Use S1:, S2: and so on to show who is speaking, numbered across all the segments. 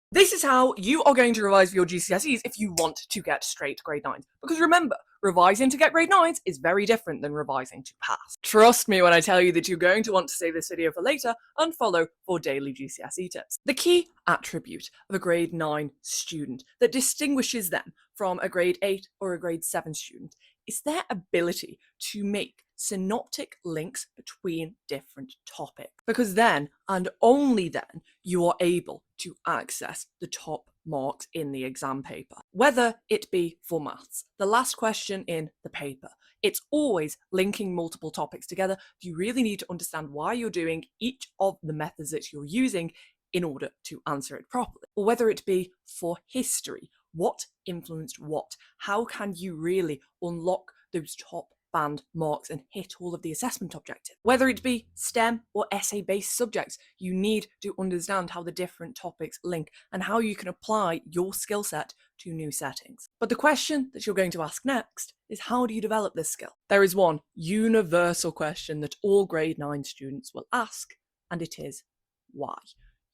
S1: This is how you are going to revise for your GCSEs if you want to get straight grade 9s. Because remember, revising to get grade 9s is very different than revising to pass. Trust me when I tell you that you're going to want to save this video for later and follow for daily GCSE tips. The key attribute of a grade 9 student that distinguishes them from a grade 8 or a grade 7 student is their ability to make synoptic links between different topics. Because then, and only then, you are able to access the top marks in the exam paper. Whether it be for maths, the last question in the paper, it's always linking multiple topics together. You really need to understand why you're doing each of the methods that you're using in order to answer it properly. Or whether it be for history, what influenced what? How can you really unlock those top band marks and hit all of the assessment objectives? Whether it be STEM or essay-based subjects, you need to understand how the different topics link and how you can apply your skill set to new settings. But the question that you're going to ask next is, how do you develop this skill? There is one universal question that all grade 9 students will ask, and it is, why?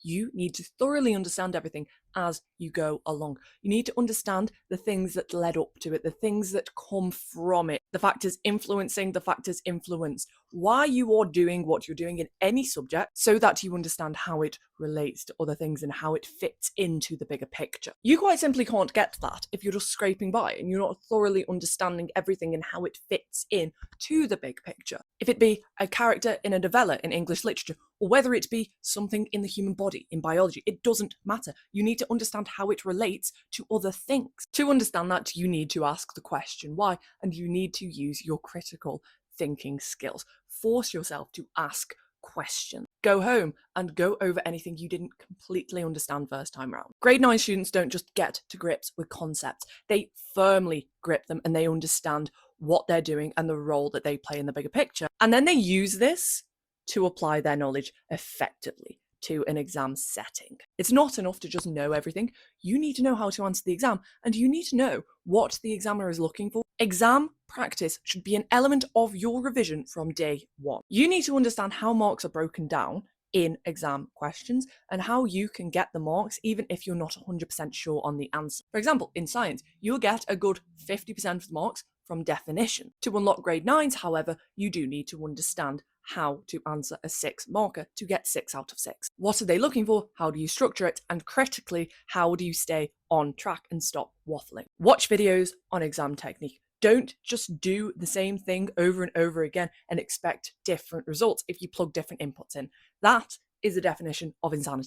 S1: You need to thoroughly understand everything as you go along. You need to understand the things that led up to it, the things that come from it, the factors influencing, the factors influenced, why you are doing what you're doing in any subject, so that you understand how it relates to other things and how it fits into the bigger picture. You quite simply can't get that if you're just scraping by and you're not thoroughly understanding everything and how it fits in to the big picture. If it be a character in a novella in English literature, or whether it be something in the human body, in biology, it doesn't matter. You need to understand how it relates to other things. To understand that, you need to ask the question why, and you need to use your critical thinking skills. Force yourself to ask questions. Go home and go over anything you didn't completely understand first time round. Grade 9 students don't just get to grips with concepts, they firmly grip them and they understand what they're doing and the role that they play in the bigger picture. And then they use this to apply their knowledge effectively to an exam setting. It's not enough to just know everything. You need to know how to answer the exam, and you need to know what the examiner is looking for. Exam practice should be an element of your revision from day one. You need to understand how marks are broken down in exam questions and how you can get the marks even if you're not 100% sure on the answer. For example, in science, you'll get a good 50% of the marks from definition. To unlock grade 9s, however, you do need to understand how to answer a 6 marker to get 6 out of 6. What are they looking for? How do you structure it? And critically, how do you stay on track and stop waffling? Watch videos on exam technique. Don't just do the same thing over and over again and expect different results if you plug different inputs in. That is the definition of insanity.